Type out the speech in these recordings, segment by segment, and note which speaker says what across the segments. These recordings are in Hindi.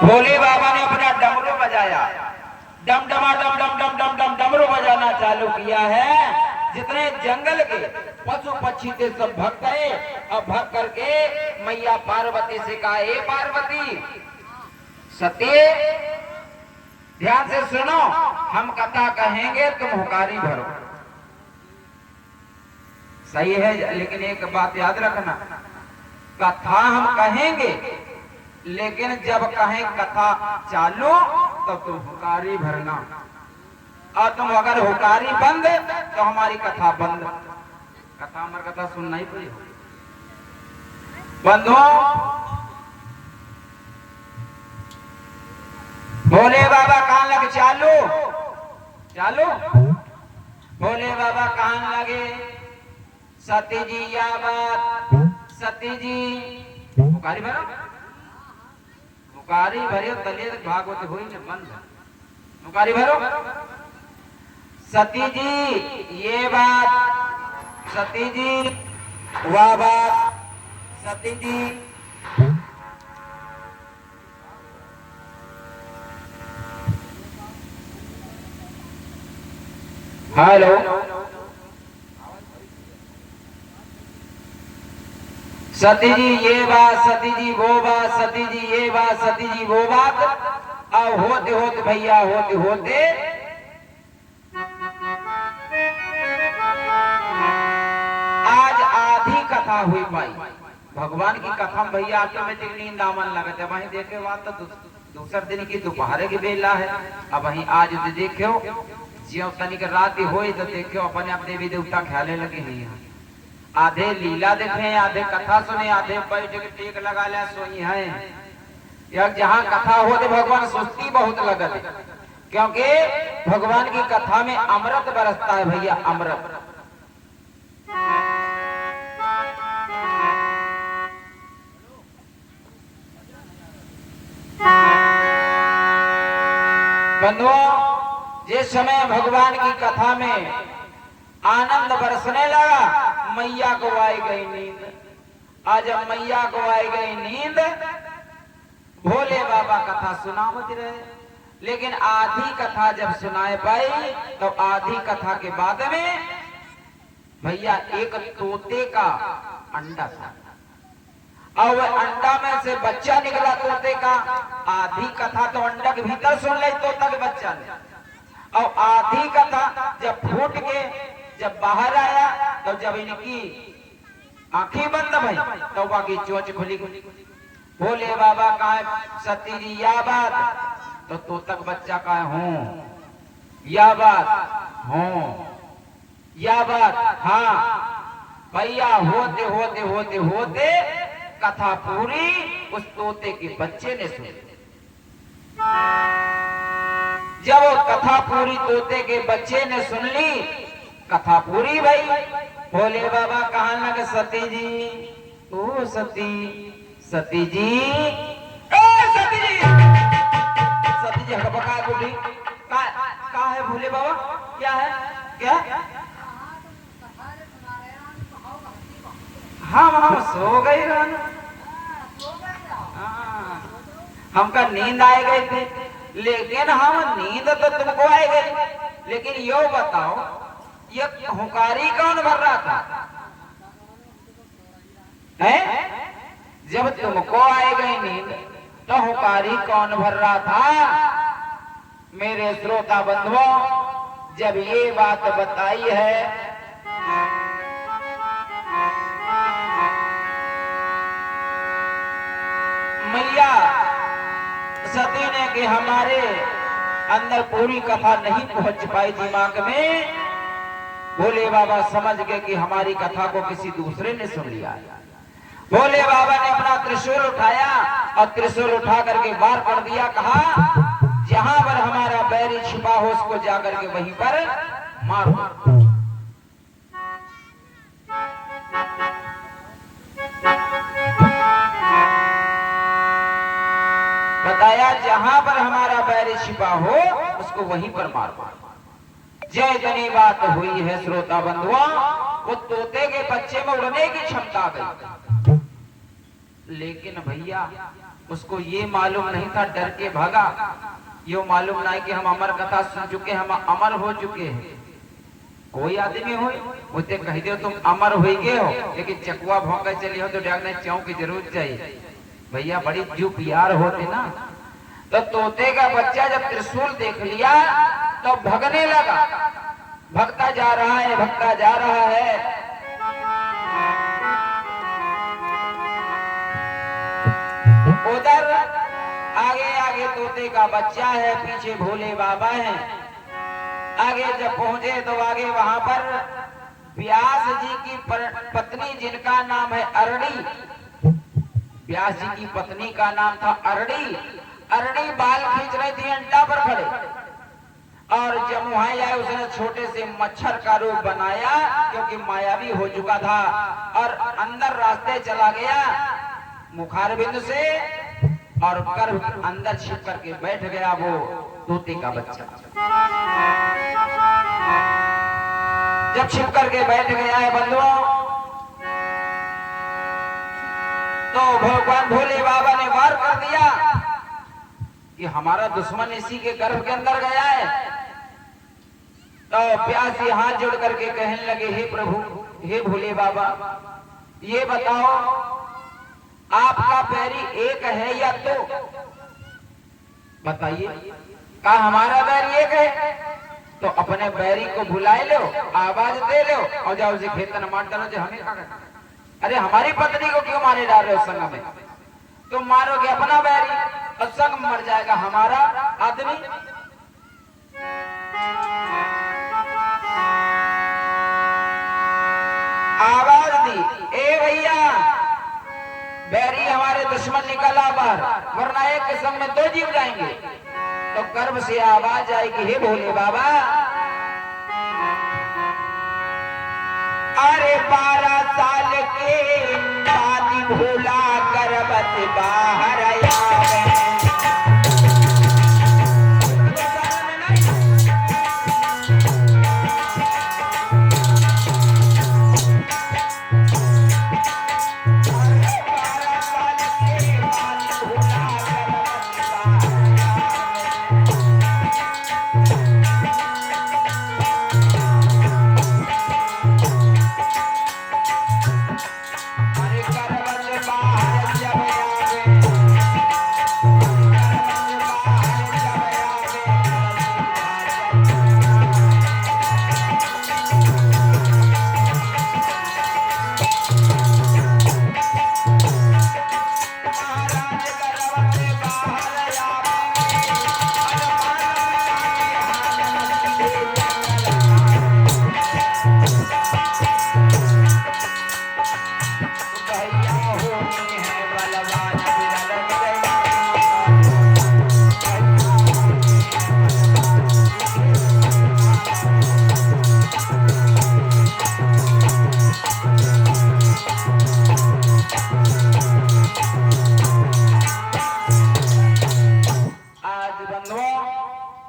Speaker 1: भोले बाबा ने अपना डमरू बजाया, डम डमा डम डम डम डम डम डमरू बजाना चालू किया है। जितने जंगल के पशु पक्षी थे सब भग गए। अब भग करके मैया पार्वती से कहा, ए पार्वती सती ध्यान से सुनो, हम कथा कहेंगे तुम हुकारी भरो। सही है, लेकिन एक बात याद रखना, कथा हम कहेंगे लेकिन जब कहें कथा चालू तब तुम हुकारी भरना, और तुम अगर हुकारी बंद तो हमारी कथा बंद। कथा हमारी कथा सुनना ही पड़ी। बंधुओं, भोले बाबा कान लगे चालू चालू। भोले बाबा कान लगे, सती जी या बात, सती जी हुकारी भरो, हुकारी भरे तले भागवत हुई न बंद। हुकारी भरो, सती जी ये बात, सती जी वह बात, सती जी हेलो, सती जी ये बात, सती जी वो बात, सती जी ये बात, सती जी वो बात। अब होते होते भैया होते होते आज आधी कथा हुई पाई। भगवान की कथा भैया ऑटोमेटिक नींद आमन लगते, वहीं देखे बात तो दूसरे दिन की दोपहर की बेला है। अब वहीं आज देखो जियो तनिक रात हो तो देखो अपने आप देवी देवता ख्याले लगे हैं। आधे लीला देखे, आधे कथा सुने, आधे बैठ के टेक लगा लिया सोई है। यार जहाँ कथा हो तो भगवान सुस्ती बहुत लगल, क्योंकि भगवान की कथा में अमृत बरसता है भैया, अमृत। बंधुओं, जिस समय भगवान की कथा में आनंद बरसने लगा, मैया को आई गई नींद। आज जब मैया को आई गई नींद, भोले बाबा कथा सुनावत रहे, लेकिन आधी कथा जब सुनाए पाई तो आधी कथा के बाद में भैया एक तोते का अंडा था, और अंडा में से बच्चा निकला तोते का। आधी कथा तो अंडा के भीतर सुन ले तोता के बच्चा ने, और आधी कथा जब फूट के जब बाहर आया तो जब इनकी आंखें बंद भई तो बाकी चोंच खुली। भोले बाबा कहा, सती जी या बात, तो तोतक बच्चा कहा हूं, या बात हूं, या बात हाँ। भैया होते होते होते होते कथा पूरी उस तोते के बच्चे ने सुनी। जब वो कथा पूरी तोते के बच्चे ने सुन ली, कथा पूरी भाई। भोले बाबा कहने लगे, सती जी ओ सती, सती जी ओ सती जी। सती जी हकबका उठी, का है भोले बाबा, क्या है क्या? हम सो गए, हमका नींद आए गए थे, लेकिन हम नींद तो तुमको आए गई, लेकिन यो बताओ ये हुकारी कौन भर रहा था? है जब तुमको आए गई नींद तो हुकारी कौन भर रहा था? मेरे श्रोता बंधुओं, जब ये बात बताई है मैया सती ने कि हमारे अंदर पूरी कथा नहीं पहुंच पाई दिमाग में, भोले बाबा समझ गए कि हमारी कथा को किसी दूसरे ने सुन लिया। भोले बाबा ने अपना त्रिशूल उठाया और त्रिशूल उठा करके वार कर दिया। कहा, जहां पर हमारा बैरी छिपा हो उसको जाकर के वहीं पर मारो। बताया, जहां पर हमारा बैरी छिपा हो उसको वहीं पर मारो। जय जनी बात हुई है श्रोता बंधुओं, वो तोते के बच्चे में उड़ने की क्षमता गई, लेकिन भैया उसको ये मालूम नहीं था, डर के भागा। ये मालूम नहीं कि हम अमर कथा सुन चुके, हम अमर हो चुके हैं। कोई आदमी हो उसे कह दो तुम अमर हो गए हो, लेकिन चकुआ भौंके चली हो तो डाकने चाऊ की जरूरत चाहिए। भैया बड़ी जो प्यार होते ना। तो तोते का बच्चा जब त्रिशूल देख लिया तो भगने लगा, भगता जा रहा है, भगता जा रहा है। उधर आगे आगे तोते का बच्चा है, पीछे भोले बाबा हैं। आगे जब पहुंचे तो आगे वहां पर व्यास जी की पत्नी, जिनका नाम है अरड़ी, व्यास जी की पत्नी का नाम था अरड़ी। अरड़ी बाल खींच रही थी अंटा पर खड़े, और जब वहां आए उसने छोटे से मच्छर का रूप बनाया, क्योंकि मायावी हो चुका था, और अंदर रास्ते चला गया मुखारबिंद से, और गर्भ अंदर छिप करके बैठ गया वो तोते का बच्चा। जब छिप करके बैठ गया है बंधुओं, तो भगवान भोले बाबा ने वार कर दिया कि हमारा दुश्मन इसी के गर्भ के अंदर गया है। तो प्यासी हाथ जोड़ करके कहने लगे, हे प्रभु, हे भोले बाबा, ये बताओ आपका बैरी एक है या दो? बताइए, क्या हमारा बैरी एक है? तो अपने बैरी को बुलाए लो, आवाज दे लो, और जाओ उसे खेत न मार डालो। जो हमें क्या करना? अरे हमारी पत्नी को क्यों मारे डाल रहे हो संग में? तुम मारोगे अपना बैरी और संग मर जाएगा हमारा आदमी। आवाज दी, ए भैया, बैरी हमारे दुश्मन निकला बाहर, वरना एक के संग में दो जीव जाएंगे। तो गर्भ से आवाज आएगी, हे भोले बाबा, अरे 12 साल के शादी भोला गर्भ से बाहर आया है।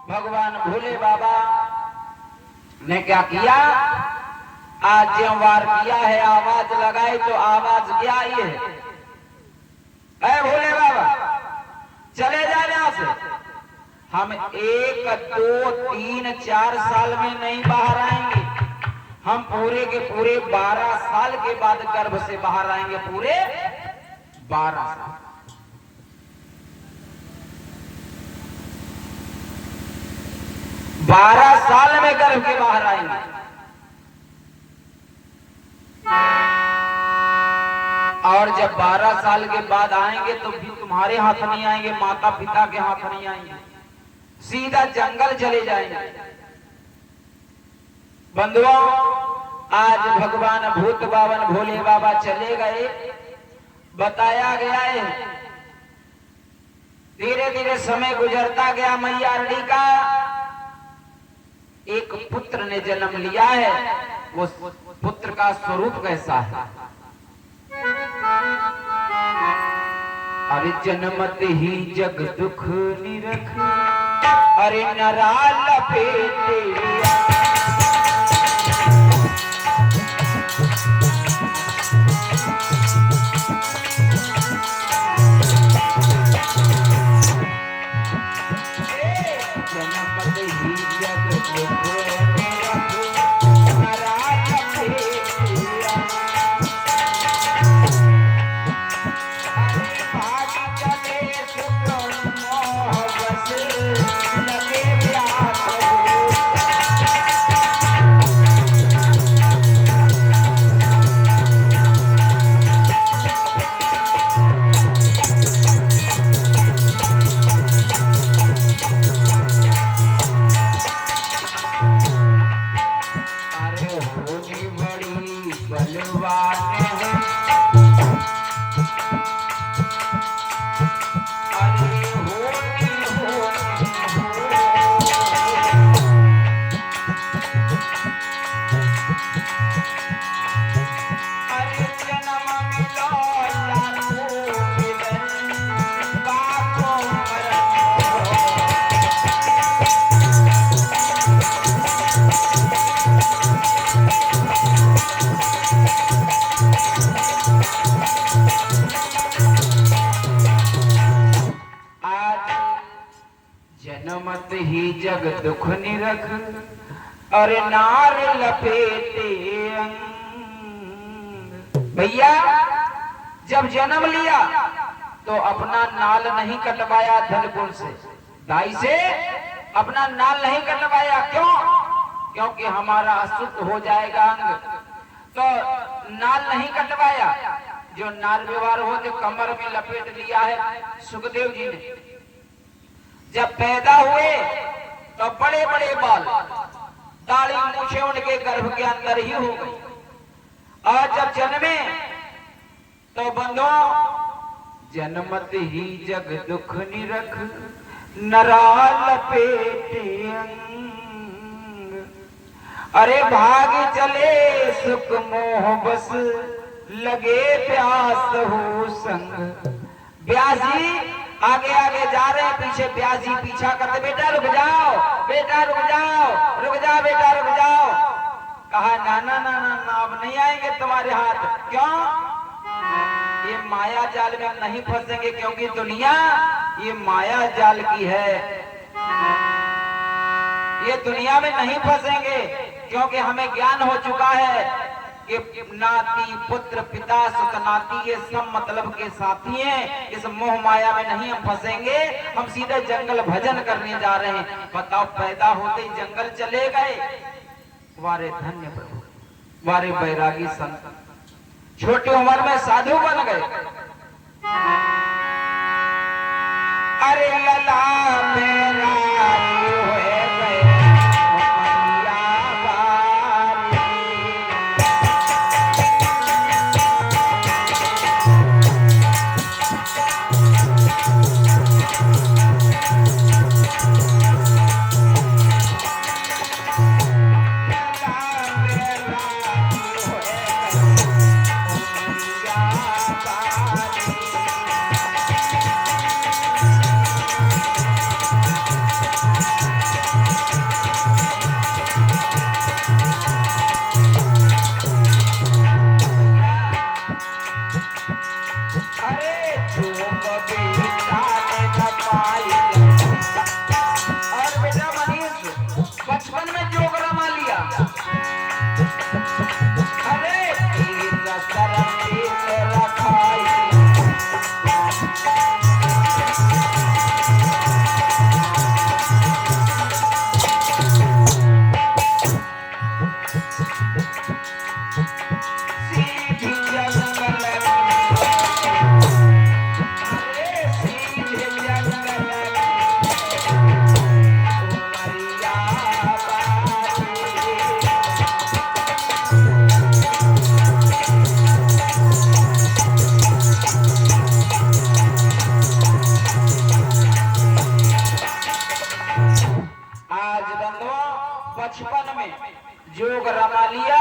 Speaker 1: भगवान भोले बाबा ने क्या किया? आज जो वार किया है, आवाज लगाई तो आवाज क्या आई है? भोले बाबा चले जाए यहाँ से, हम 1, 2, 3, 4 साल में नहीं बाहर आएंगे। हम पूरे के पूरे 12 साल के बाद गर्भ से बाहर आएंगे, पूरे 12 साल। बारह साल में गर्भ के बाहर आएंगे। और जब 12 साल के बाद आएंगे तो भी तुम्हारे हाथ नहीं आएंगे, माता पिता के हाथ नहीं आएंगे, सीधा जंगल चले जाएंगे। बंधुओं, आज भगवान भूत बावन भोले बाबा चले गए। बताया गया है धीरे धीरे समय गुजरता गया। मैया अरड़ी का एक पुत्र ने जन्म लिया है। वो पुत्र का स्वरूप कैसा है? अरे जन्मत ही जग दुख निरख, अरे नराल लपेटे लिया। जनमत ही जग दुख निरख, अरे नार लपेटे अंग। भैया जब जन्म लिया तो अपना नाल नहीं कटवाया धनपुर से, दाई से अपना नाल नहीं कटवाया। क्यों? क्योंकि हमारा अशुद्ध हो जाएगा अंग, तो नाल नहीं कटवाया। जो नाल व्यवहार हो जो कमर में लपेट लिया है सुखदेव जी ने। जब पैदा हुए तो बड़े बड़े बाल, दाढ़ी मूछे उनके गर्भ के अंदर ही हो गई। और जब जन्मे तो बंधो जन्मत ही जग दुख निरख, नरा लपेटे अंग। अरे भाग चले सुख मोह बस, लगे प्यास हो संग। ब्यास जी आगे आगे जा रहे हैं, पीछे ब्यास जी पीछा करते, बेटा रुक जाओ, बेटा रुक जाओ, रुक जाओ बेटा रुक जाओ। कहा ना ना ना ना ना अब नहीं आएंगे तुम्हारे हाथ। क्यों? ये माया जाल में नहीं फंसेंगे, क्योंकि दुनिया ये माया जाल की है। ये दुनिया में नहीं फंसेंगे क्योंकि हमें ज्ञान हो चुका है कि नाती पुत्र पिता सुत नाती ये सब मतलब के साथी हैं। इस मोह माया में नहीं हम फंसेंगे, हम सीधे जंगल भजन करने जा रहे हैं। बताओ पैदा होते ही जंगल चले गए। वारे धन्य प्रभु, वारे बैरागी संत, छोटी उम्र में साधु बन गए। अरे लला मेरा बचपन में जोग रमा लिया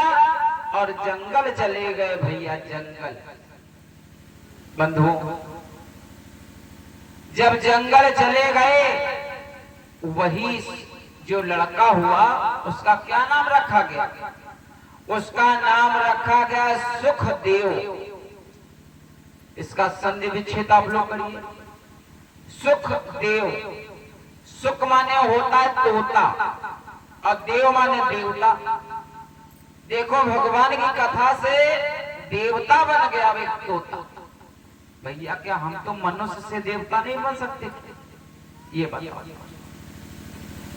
Speaker 1: और जंगल चले गए भैया। जंगल बंधुओं, जब जंगल चले गए वही जो लड़का हुआ उसका क्या नाम रखा गया? उसका नाम रखा गया सुखदेव। इसका संधि विच्छेद आप लोग करिए। सुखदेव, सुख माने होता है तोता और देव माने देवता। देखो भगवान की कथा से देवता बन गया एक तोता। भैया क्या हम तो मनुष्य से देवता नहीं बन सकते? ये बताओ,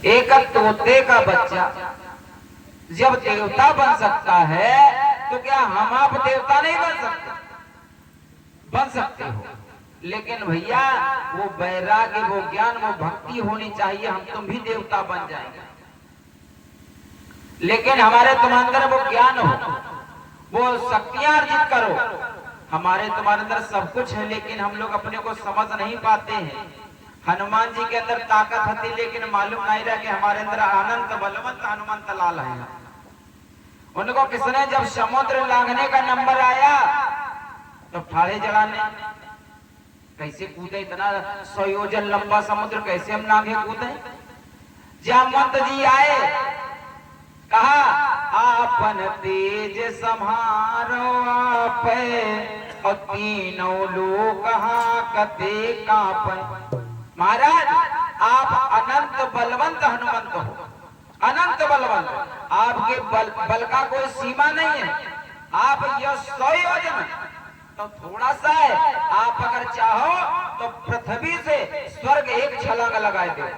Speaker 1: एक तोते का बच्चा जब देवता बन सकता है तो क्या हम आप देवता नहीं बन सकते? बन सकते हो, लेकिन भैया वो वैराग्य, वो ज्ञान, वो भक्ति होनी चाहिए, हम तुम भी देवता बन जाएंगे। लेकिन हमारे तुम्हारे अंदर वो ज्ञान हो, वो शक्तियां अर्जित करो। हमारे तुम्हारे अंदर सब कुछ है लेकिन हम लोग अपने को समझ नहीं पाते हैं। हनुमान जी के अंदर ताकत थी लेकिन मालूम नहीं रहा कि हमारे अंदर अनंत बलवंत हनुमंत लाल है। उनको किसने जब समुद्र लांघने का नंबर आया तो फाड़े जलाने, कैसे कूदे इतना 100 योजन लंबा समुद्र, कैसे हम लांघे कूदे? जामवंत जी आए, कहा आपन तेज संहारो आप, और तीनों लोग कहा कते कांपे। महाराज आप अनंत बलवंत हनुमंत हो, अनंत बलवंत। आपके बल का कोई सीमा नहीं है। आप यह 100 योजन तो थोड़ा सा है। आप अगर चाहो तो पृथ्वी से स्वर्ग एक छलांग लगा दो।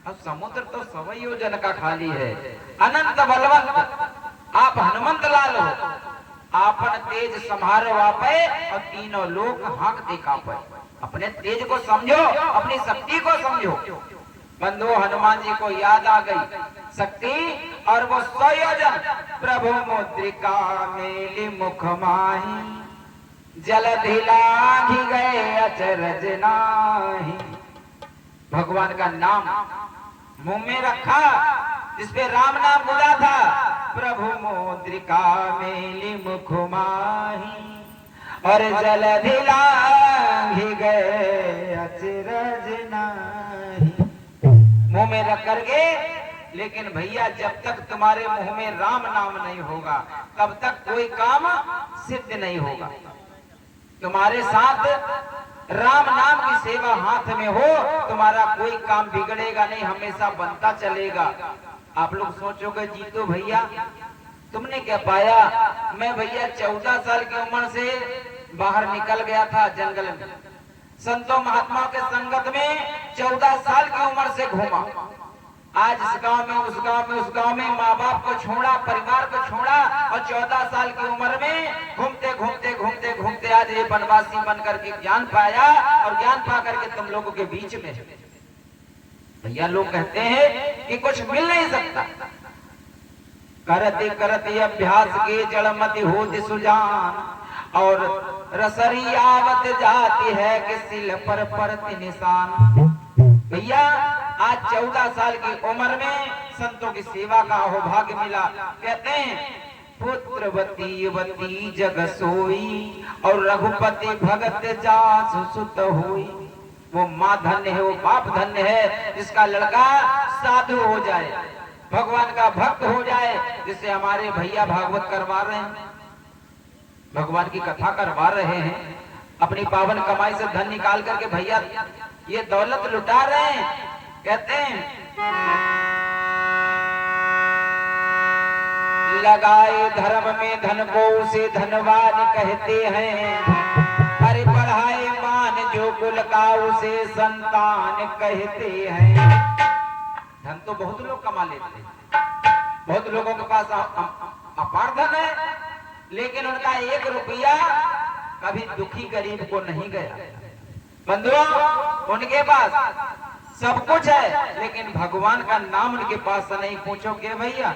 Speaker 1: अब समुद्र तो 100 योजन का खाली है। अनंत बलवंत आप हनुमंत लाल हो। आपन तेज संहारो आपे और तीनों लोग हाथ देखा पे। अपने तेज को समझो, अपनी शक्ति को समझो। बंधु हनुमान जी को याद आ गई शक्ति और वो 100 योजन। प्रभु मुद्रिका मेली मुख माही, जलधि लांघि गए अचरज नाही। भगवान का नाम मुंह में रखा, जिसपे राम नाम बोला था। प्रभु मुद्रिका मेली मुख माही और जलधि लांघि गए अचरज नाही। मुंह में रख करके, लेकिन भैया जब तक तुम्हारे मुंह में राम नाम नहीं होगा तब तक कोई काम सिद्ध नहीं होगा। तुम्हारे साथ राम नाम की सेवा हाथ में हो, तुम्हारा कोई काम बिगड़ेगा नहीं, हमेशा बनता चलेगा। आप लोग सोचोगे जीतो भैया तुमने क्या पाया? मैं भैया 14 साल की उम्र से बाहर निकल गया था जंगल में, संतों महात्माओं के संगत में 14 साल की उम्र से घूमा। आज इस गांव में उस गांव में उस गांव में माँ बाप को छोड़ा, परिवार को छोड़ा और 14 साल की उम्र में घूमते घूमते घूमते घूमते आज ये वनवासी बन करके ज्ञान पाया और ज्ञान पा करके तुम लोगों के बीच में। भैया लोग कहते हैं कि कुछ मिल नहीं सकता। करते करते अभ्यास के जड़मति होती सुजान और रसरी आवत जाती है कि सिल पर पड़ती निशान। भैया आज 14 साल की उम्र में संतों की सेवा का सौभाग्य मिला। कहते हैं पुत्रवती वती जग सोई और रघुपति भगत जासु सुत हुई। वो माँ धन्य है, वो बाप धन्य है जिसका लड़का साधु हो जाए, भगवान का भक्त हो जाए, जिससे हमारे भैया भागवत करवा रहे हैं, भगवान की कथा करवा रहे हैं। अपनी पावन कमाई से धन निकाल करके भैया ये दौलत लुटा रहे हैं। कहते हैं लगाए धर्म में धन को उसे धनवान कहते हैं, अरे बढ़ाए मान जो कुल का उसे संतान कहते हैं। धन तो बहुत लोग कमा लेते हैं, बहुत लोगों के पास अपार धन है, लेकिन उनका 1 रुपया कभी दुखी गरीब को नहीं गया। बंधुओं उनके पास सब कुछ है, लेकिन भगवान का नाम उनके पास नहीं। पूछो के भैया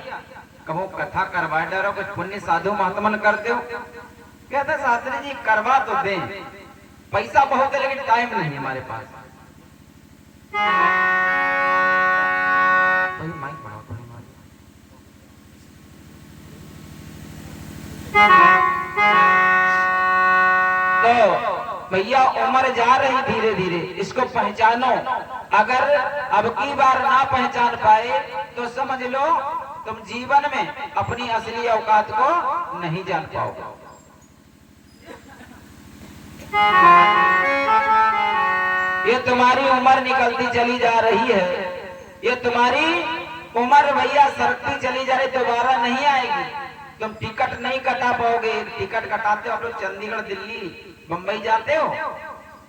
Speaker 1: कहो कथा करवा डरो, कुछ पुण्य साधु महात्मन करते हो? कहते शास्त्री जी करवा तो दें, पैसा बहुत है लेकिन टाइम नहीं हमारे पास। माइक बढ़ाओ तो भैया उम्र जा रही धीरे धीरे, इसको पहचानो। अगर अब की बार ना पहचान पाए तो समझ लो तुम जीवन में अपनी असली औकात को नहीं जान पाओगे। ये तुम्हारी उम्र निकलती चली जा रही है, ये तुम्हारी उम्र भैया सरकती चली जा रही, दोबारा नहीं आएगी। तुम टिकट नहीं कटा पाओगे। टिकट कटाते हो आप लोग चंडीगढ़ दिल्ली बंबई जाते हो,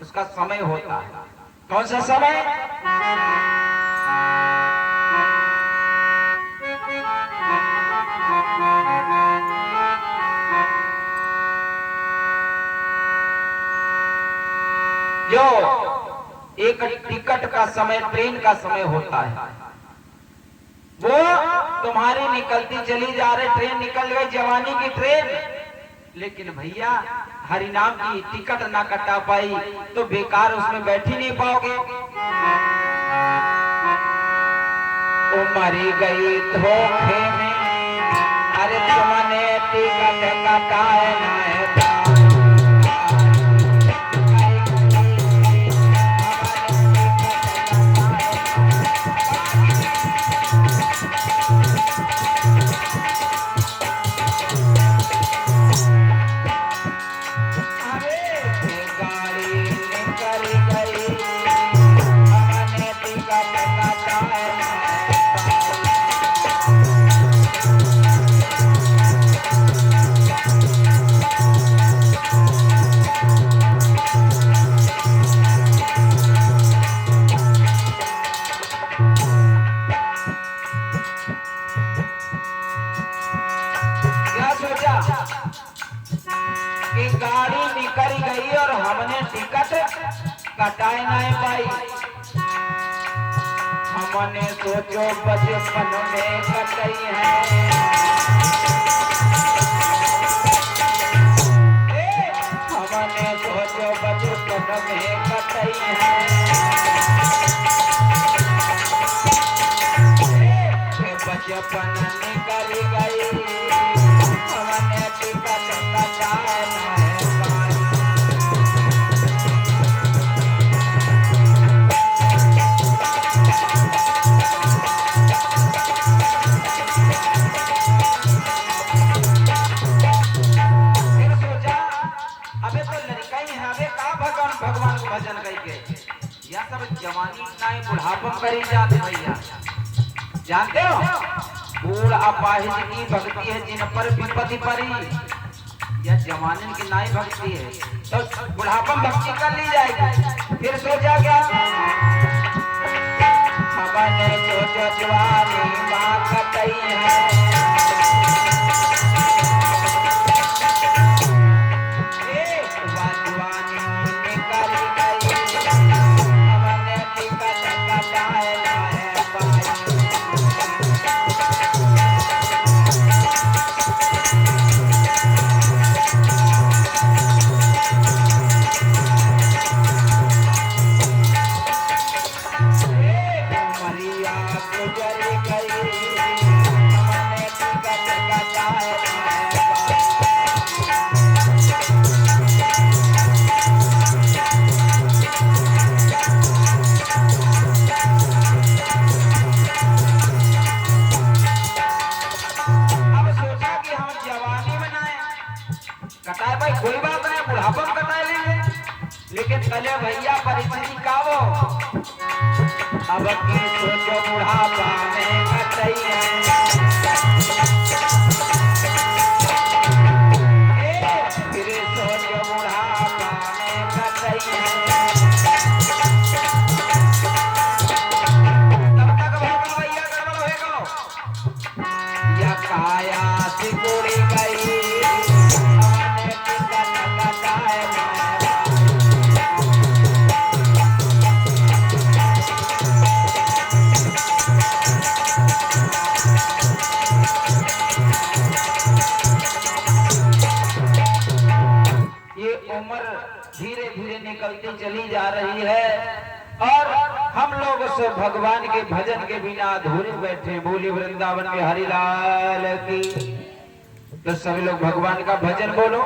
Speaker 1: उसका समय होता है। कौन सा समय? जो एक टिकट का समय, ट्रेन का समय होता है, वो तुम्हारी निकलती चली जा रही। ट्रेन निकल गई, जवानी की ट्रेन, लेकिन भैया हरिनाम की टिकट ना कटा पाई तो बेकार उसमें बैठ ही नहीं पाओगे। उमरी गई धोखे में, अरे तुमने टिकट कटाए ना गाड़ी निकल गई, हमने टिकट हमने सोचो बचपन में कटई है, हमने सोचो बचपन में कटई है, बचपन निकल गई हमने टिकट कटाना है भाई। फिर सोचा अबे तो लड़का ही है, अबे का भगवान को भजन करके या सब जवानी नहीं बुढ़ापा करी जाते भैया। जानते हो बूढ़ अपाहिज की भक्ति है जिन पर विपत्ति पड़ी, यह जवानी की नाई भक्ति है, तो बुढ़ापा भक्ति कर ली जाएगी। फिर सोचा क्या हमने सोचो जवानी माँ कटई है, जवानी निकल गई हमने टिकट कटाना है भाई। कटाए भाई कोई बात नहीं, बुढ़ापा में कटाए लेंगे, लेकिन कले भैया परिस्थिति का वो अब की सोचो बुढ़ापा में कटई है, फिर सोचो बुढ़ापा में कटई है। तब तक बहुत भैया गड़बड़ होएगा या काया सिकुड़ी गई धीरे धीरे निकलती चली जा रही है और हम लोग उस भगवान के भजन के बिना अधूरे बैठे। बोली वृंदावन में हरिलाल की। तो सभी लोग भगवान का भजन बोलो।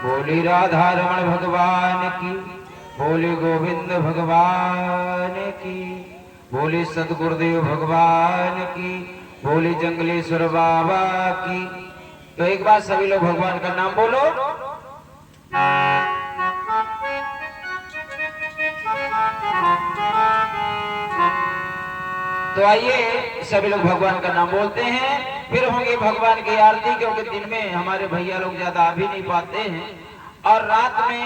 Speaker 1: बोली राधा रमण भगवान की, बोली गोविंद भगवान की, बोली सतगुरुदेव भगवान की, बोली जंगलेश्वर बाबा की। तो एक बार सभी लोग भगवान का नाम बोलो। तो आइए सभी लोग भगवान का नाम बोलते हैं, फिर होंगे भगवान की आरती, क्योंकि दिन में हमारे भैया लोग ज्यादा आ भी नहीं पाते हैं और रात में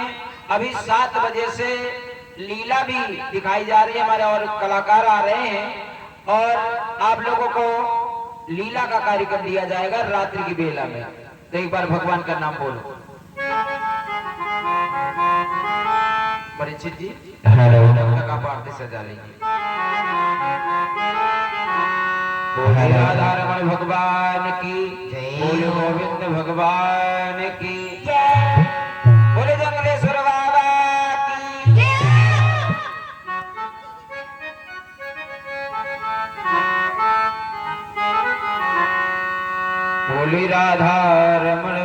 Speaker 1: अभी 7 बजे से लीला भी दिखाई जा रही है हमारे, और कलाकार आ रहे हैं और आप लोगों को लीला का कार्यक्रम दिया जाएगा रात्रि की बेला में। तो एक बार भगवान का नाम बोलो। परीक्षित जी आरती सजा लीजिए। बोले राधा रमण भगवान की, बोले गोविंद भगवान की, बोले जंगलेश्वर बाबा की। बोली राधा रमण